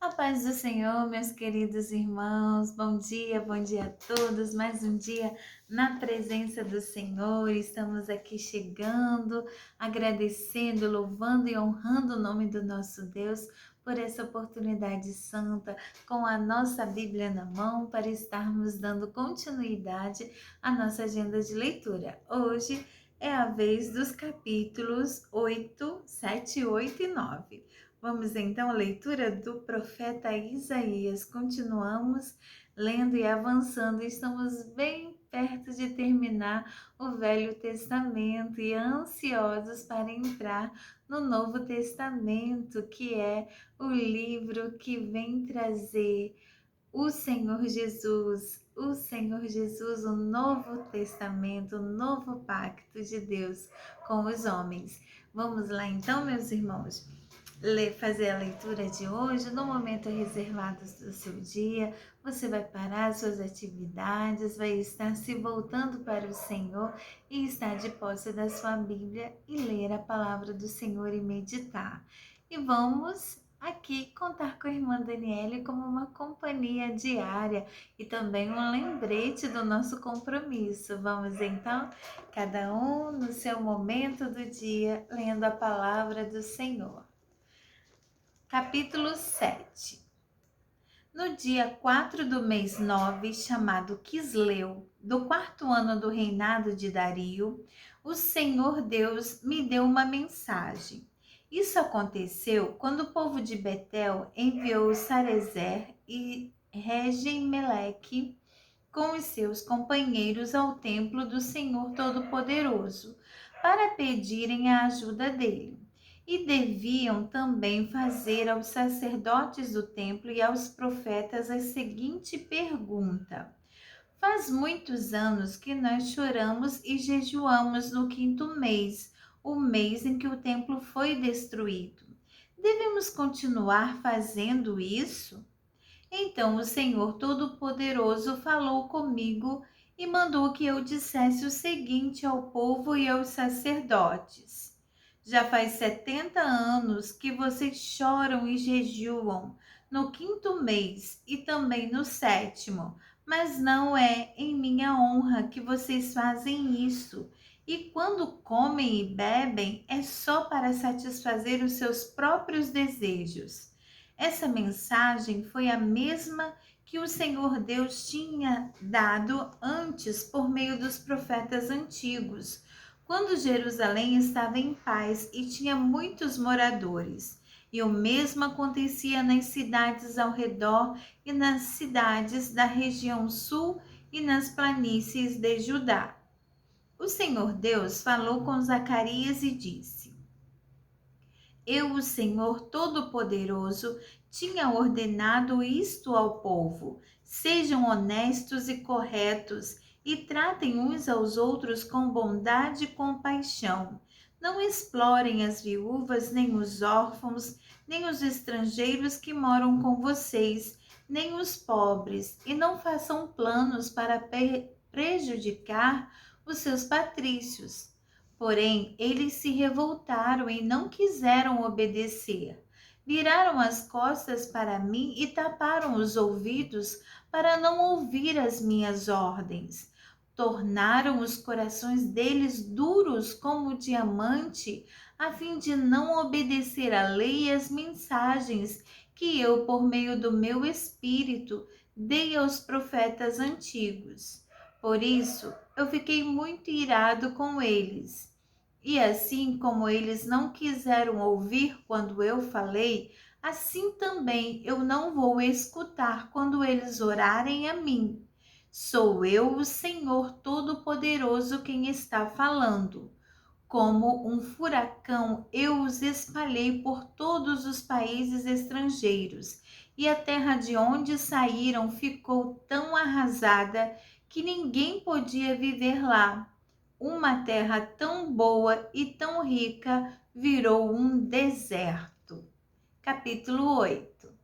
A paz do Senhor, meus queridos irmãos, bom dia a todos. Mais um dia na presença do Senhor. Estamos aqui chegando, agradecendo, louvando e honrando o nome do nosso Deus por essa oportunidade santa, com a nossa Bíblia na mão, para estarmos dando continuidade à nossa agenda de leitura. Hoje é a vez dos capítulos 8, 7, 8 e 9. Vamos então à leitura do profeta Isaías. Continuamos lendo e avançando. Estamos bem perto de terminar o Velho Testamento e ansiosos para entrar no Novo Testamento, que é o livro que vem trazer o Senhor Jesus, o Novo Testamento, o novo pacto de Deus com os homens. Vamos lá então, meus irmãos, fazer a leitura de hoje. No momento reservado do seu dia, você vai parar suas atividades, vai estar se voltando para o Senhor e estar de posse da sua Bíblia e ler a palavra do Senhor e meditar. E vamos aqui contar com a irmã Daniele como uma companhia diária e também um lembrete do nosso compromisso. Vamos então, cada um no seu momento do dia, lendo a palavra do Senhor. Capítulo 7. No dia 4 do mês 9, chamado Quisleu, do quarto ano do reinado de Dario, o Senhor Deus me deu uma mensagem. Isso aconteceu quando o povo de Betel enviou Sarezer e Regem-Meleque com os seus companheiros ao templo do Senhor Todo-Poderoso para pedirem a ajuda dele. E deviam também fazer aos sacerdotes do templo e aos profetas a seguinte pergunta: faz muitos anos que nós choramos e jejuamos no quinto mês, o mês em que o templo foi destruído. Devemos continuar fazendo isso? Então o Senhor Todo-Poderoso falou comigo e mandou que eu dissesse o seguinte ao povo e aos sacerdotes: já faz 70 anos que vocês choram e jejuam no quinto mês e também no sétimo, mas não é em minha honra que vocês fazem isso. E quando comem e bebem, é só para satisfazer os seus próprios desejos. Essa mensagem foi a mesma que o Senhor Deus tinha dado antes por meio dos profetas antigos, quando Jerusalém estava em paz e tinha muitos moradores. E o mesmo acontecia nas cidades ao redor e nas cidades da região sul e nas planícies de Judá. O Senhor Deus falou com Zacarias e disse: eu, o Senhor Todo-Poderoso, tinha ordenado isto ao povo: sejam honestos e corretos e tratem uns aos outros com bondade e compaixão. Não explorem as viúvas, nem os órfãos, nem os estrangeiros que moram com vocês, nem os pobres, e não façam planos para prejudicar os seus patrícios. Porém, eles se revoltaram e não quiseram obedecer. Viraram as costas para mim e taparam os ouvidos para não ouvir as minhas ordens. Tornaram os corações deles duros como diamante, a fim de não obedecer à lei e às mensagens que eu, por meio do meu espírito, dei aos profetas antigos. Por isso, eu fiquei muito irado com eles. E assim como eles não quiseram ouvir quando eu falei, assim também eu não vou escutar quando eles orarem a mim. Sou eu, o Senhor Todo-Poderoso, quem está falando. Como um furacão, eu os espalhei por todos os países estrangeiros, e a terra de onde saíram ficou tão arrasada que ninguém podia viver lá. Uma terra tão boa e tão rica virou um deserto. Capítulo 8.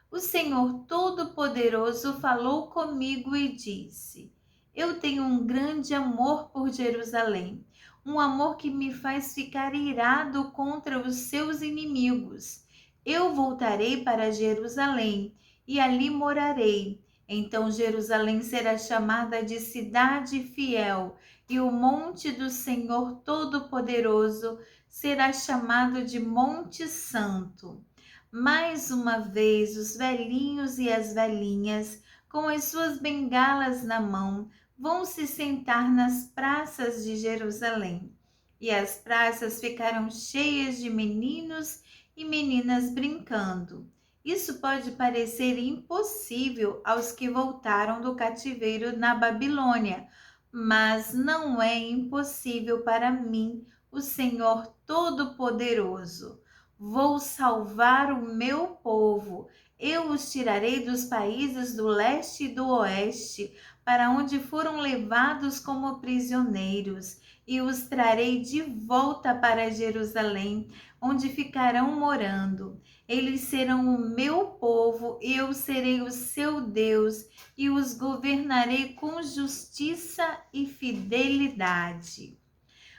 O Senhor Todo-Poderoso falou comigo e disse: eu tenho um grande amor por Jerusalém, um amor que me faz ficar irado contra os seus inimigos. eu voltarei para Jerusalém e ali morarei. Então Jerusalém será chamada de cidade fiel, e o monte do Senhor Todo-Poderoso será chamado de Monte Santo. Mais uma vez, os velhinhos e as velhinhas, com as suas bengalas na mão, vão se sentar nas praças de Jerusalém. E as praças ficaram cheias de meninos e meninas brincando. Isso pode parecer impossível aos que voltaram do cativeiro na Babilônia, mas não é impossível para mim, o Senhor Todo-Poderoso. Vou salvar o meu povo. Eu os tirarei dos países do leste e do oeste, para onde foram levados como prisioneiros, e os trarei de volta para Jerusalém, onde ficarão morando. Eles serão o meu povo, e eu serei o seu Deus, e os governarei com justiça e fidelidade.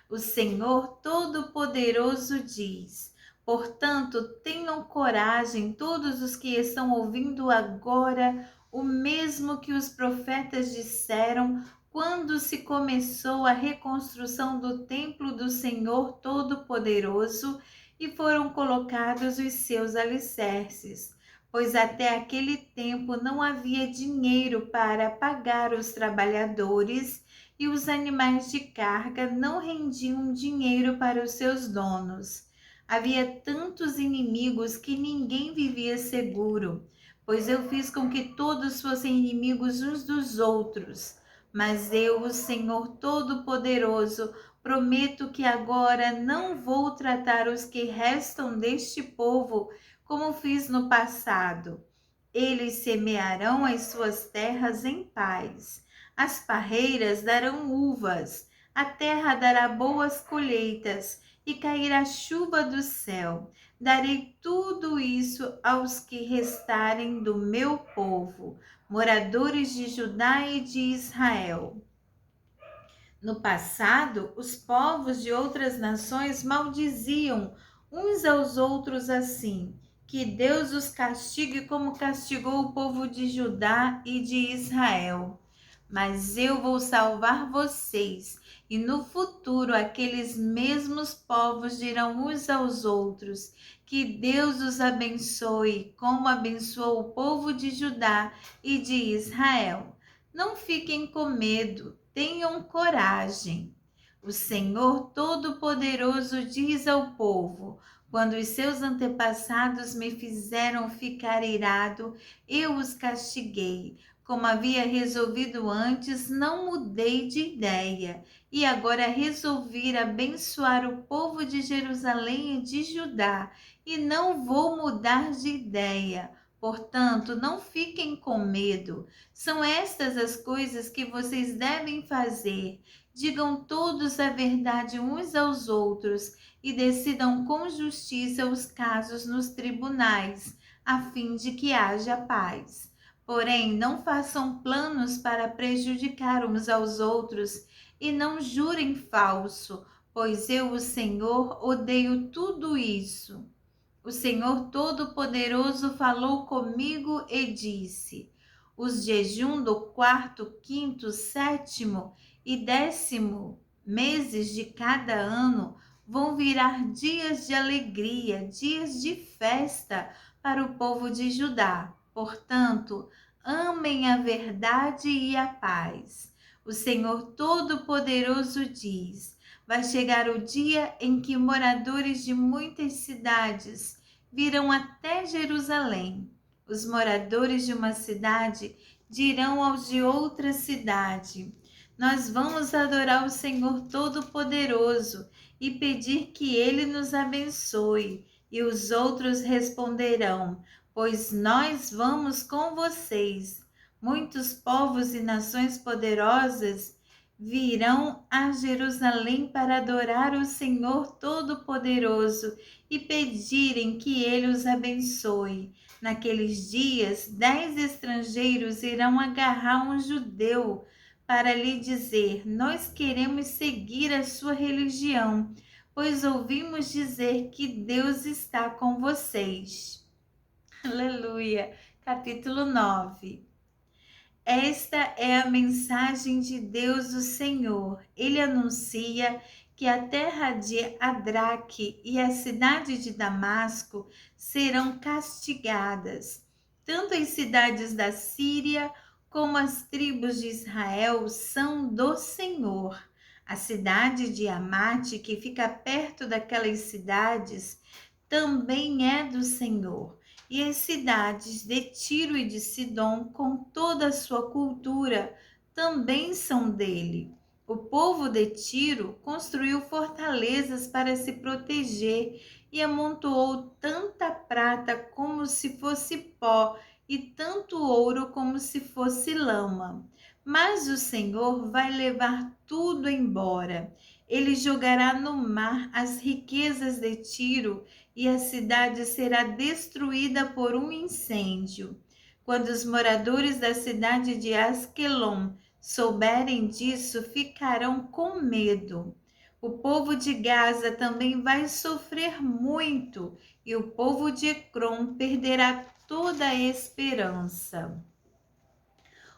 O Senhor Todo-Poderoso diz: portanto, tenham coragem todos os que estão ouvindo agora o mesmo que os profetas disseram quando se começou a reconstrução do templo do Senhor Todo-Poderoso e foram colocados os seus alicerces, pois até aquele tempo não havia dinheiro para pagar os trabalhadores e os animais de carga não rendiam dinheiro para os seus donos. Havia tantos inimigos que ninguém vivia seguro, pois eu fiz com que todos fossem inimigos uns dos outros. Mas eu, o Senhor Todo-Poderoso, prometo que agora não vou tratar os que restam deste povo como fiz no passado. Eles semearão as suas terras em paz. As parreiras darão uvas, a terra dará boas colheitas e cairá chuva do céu. Darei tudo isso aos que restarem do meu povo, moradores de Judá e de Israel. No passado, os povos de outras nações maldiziam uns aos outros assim: que Deus os castigue como castigou o povo de Judá e de Israel. Mas eu vou salvar vocês, e no futuro aqueles mesmos povos dirão uns aos outros: que Deus os abençoe, como abençoou o povo de Judá e de Israel. Não fiquem com medo, tenham coragem. O Senhor Todo-Poderoso diz ao povo: quando os seus antepassados me fizeram ficar irado, eu os castiguei. Como havia resolvido antes, não mudei de ideia. E agora resolvi abençoar o povo de Jerusalém e de Judá, e não vou mudar de ideia. Portanto, não fiquem com medo. São estas as coisas que vocês devem fazer. Digam todos a verdade uns aos outros e decidam com justiça os casos nos tribunais, a fim de que haja paz. Porém, não façam planos para prejudicar uns aos outros e não jurem falso, pois eu, o Senhor, odeio tudo isso. O Senhor Todo-Poderoso falou comigo e disse: os jejum do quarto, quinto, sétimo e 10º meses de cada ano vão virar dias de alegria, dias de festa para o povo de Judá. Portanto, amem a verdade e a paz. O Senhor Todo-Poderoso diz: vai chegar o dia em que moradores de muitas cidades virão até Jerusalém. Os moradores de uma cidade dirão aos de outra cidade: nós vamos adorar o Senhor Todo-Poderoso e pedir que Ele nos abençoe. E os outros responderão: pois nós vamos com vocês. Muitos povos e nações poderosas virão a Jerusalém para adorar o Senhor Todo-Poderoso e pedirem que Ele os abençoe. Naqueles dias, 10 estrangeiros irão agarrar um judeu para lhe dizer: nós queremos seguir a sua religião, pois ouvimos dizer que Deus está com vocês. Aleluia. Capítulo 9. Esta é a mensagem de Deus, o Senhor. Ele anuncia que a terra de Adraque e a cidade de Damasco serão castigadas. Tanto as cidades da Síria como as tribos de Israel são do Senhor. A cidade de Amate, que fica perto daquelas cidades, também é do Senhor. E as cidades de Tiro e de Sidom, com toda a sua cultura, também são dele. O povo de Tiro construiu fortalezas para se proteger e amontoou tanta prata como se fosse pó e tanto ouro como se fosse lama. Mas o Senhor vai levar tudo embora. Ele jogará no mar as riquezas de Tiro e a cidade será destruída por um incêndio. Quando os moradores da cidade de Asquelon souberem disso, ficarão com medo. O povo de Gaza também vai sofrer muito, e o povo de Ecrom perderá toda a esperança.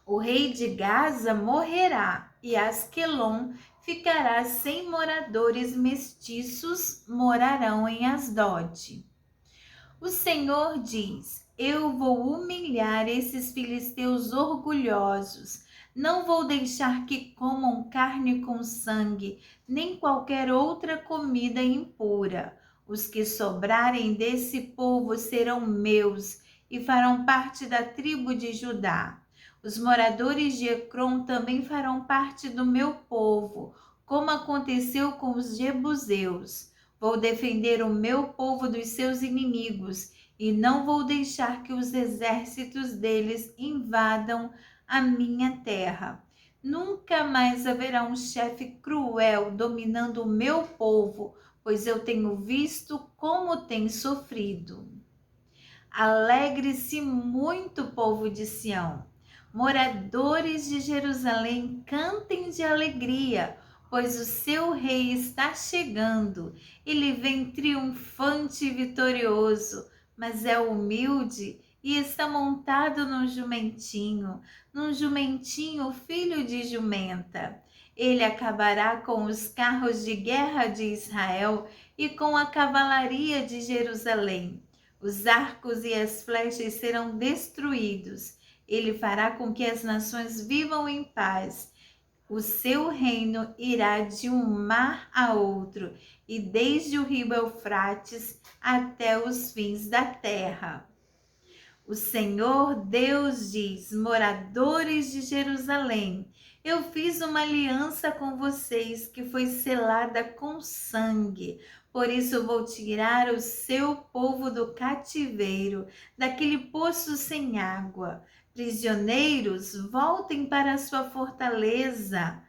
O rei de Gaza morrerá, e Asquelon ficará sem moradores, mestiços morarão em Asdod. O Senhor diz: eu vou humilhar esses filisteus orgulhosos. Não vou deixar que comam carne com sangue, nem qualquer outra comida impura. Os que sobrarem desse povo serão meus e farão parte da tribo de Judá. Os moradores de Ecrom também farão parte do meu povo, como aconteceu com os jebuseus. Vou defender o meu povo dos seus inimigos e não vou deixar que os exércitos deles invadam a minha terra. Nunca mais haverá um chefe cruel dominando o meu povo, pois eu tenho visto como tem sofrido. Alegre-se muito, povo de Sião. Moradores de Jerusalém, cantem de alegria, pois o seu rei está chegando. Ele vem triunfante e vitorioso, mas é humilde e está montado num jumentinho filho de jumenta. Ele acabará com os carros de guerra de Israel e com a cavalaria de Jerusalém. Os arcos e as flechas serão destruídos. Ele fará com que as nações vivam em paz. O seu reino irá de um mar a outro, e desde o rio Eufrates até os fins da terra. O Senhor Deus diz: moradores de Jerusalém, eu fiz uma aliança com vocês que foi selada com sangue. Por isso vou tirar o seu povo do cativeiro, daquele poço sem água. Prisioneiros, voltem para sua fortaleza.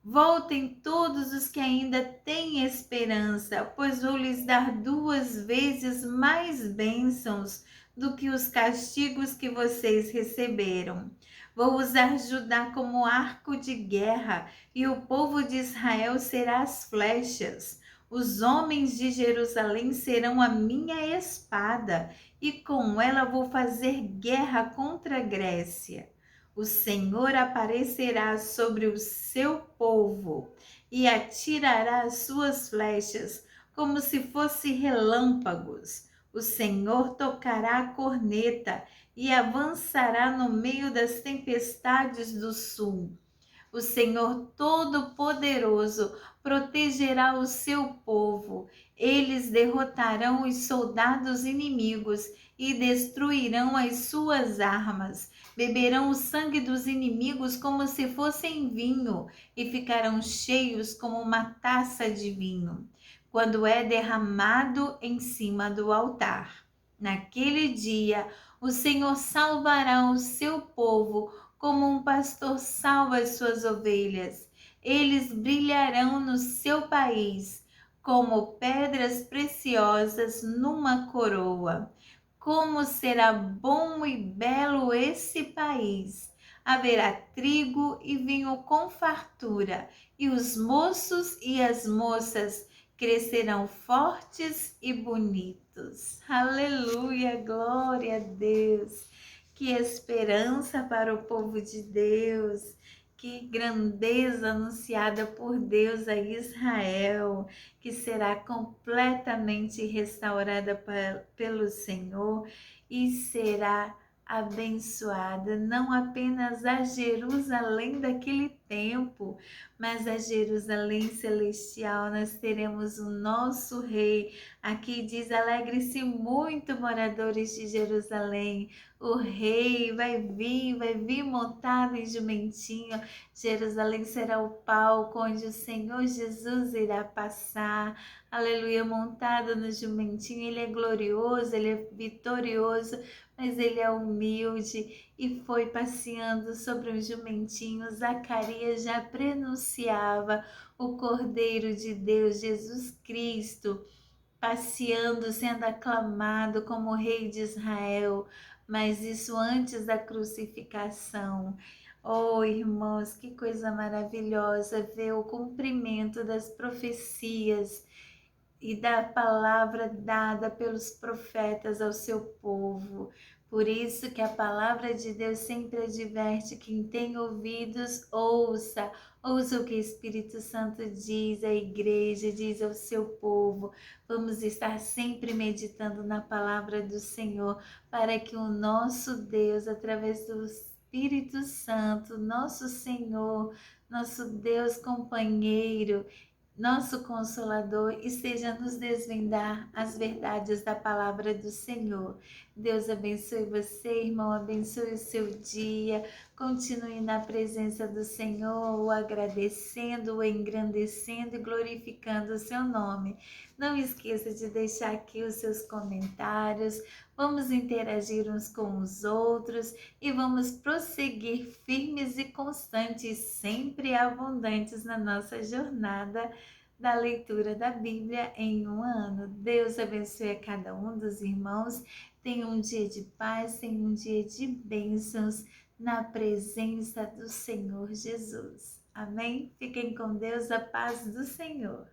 Voltem todos os que ainda têm esperança, pois vou lhes dar 2 vezes mais bênçãos do que os castigos que vocês receberam. Vou usar Judá como arco de guerra e o povo de Israel será as flechas. Os homens de Jerusalém serão a minha espada e com ela vou fazer guerra contra a Grécia. O Senhor aparecerá sobre o seu povo e atirará as suas flechas como se fossem relâmpagos. O Senhor tocará a corneta e avançará no meio das tempestades do sul. O Senhor Todo-Poderoso protegerá o seu povo. Eles derrotarão os soldados inimigos e destruirão as suas armas. Beberão o sangue dos inimigos como se fossem vinho e ficarão cheios como uma taça de vinho, quando é derramado em cima do altar. Naquele dia, o Senhor salvará o seu povo como um pastor salva as suas ovelhas. Eles brilharão no seu país como pedras preciosas numa coroa. Como será bom e belo esse país! Haverá trigo e vinho com fartura, e os moços e as moças crescerão fortes e bonitos. Aleluia, glória a Deus. Que esperança para o povo de Deus. Que grandeza anunciada por Deus a Israel, que será completamente restaurada pelo Senhor e será abençoada, não apenas a Jerusalém daquele tempo, mas a Jerusalém celestial. Nós teremos o nosso rei. Aqui diz: alegre-se muito, moradores de Jerusalém. O rei vai vir montado em jumentinho. Jerusalém será o palco onde o Senhor Jesus irá passar. Aleluia, montado no jumentinho. Ele é glorioso, ele é vitorioso, mas ele é humilde e foi passeando sobre um jumentinho. Zacarias já prenunciava o Cordeiro de Deus, Jesus Cristo, passeando, sendo aclamado como Rei de Israel, mas isso antes da crucificação. Oh, irmãos, que coisa maravilhosa ver o cumprimento das profecias e da palavra dada pelos profetas ao seu povo. Por isso que a palavra de Deus sempre adverte: quem tem ouvidos, ouça. Ouça o que o Espírito Santo diz à igreja, diz ao seu povo. Vamos estar sempre meditando na palavra do Senhor, para que o nosso Deus, através do Espírito Santo, nosso Senhor, nosso Deus companheiro, nosso Consolador, esteja a nos desvendar as verdades da palavra do Senhor. Deus abençoe você, irmão, abençoe o seu dia. Continue na presença do Senhor, o agradecendo, o engrandecendo e glorificando o seu nome. Não esqueça de deixar aqui os seus comentários. Vamos interagir uns com os outros e vamos prosseguir firmes e constantes, sempre abundantes na nossa jornada da leitura da Bíblia em um ano. Deus abençoe a cada um dos irmãos. Tenha um dia de paz, tenha um dia de bênçãos na presença do Senhor Jesus. Amém? Fiquem com Deus, a paz do Senhor.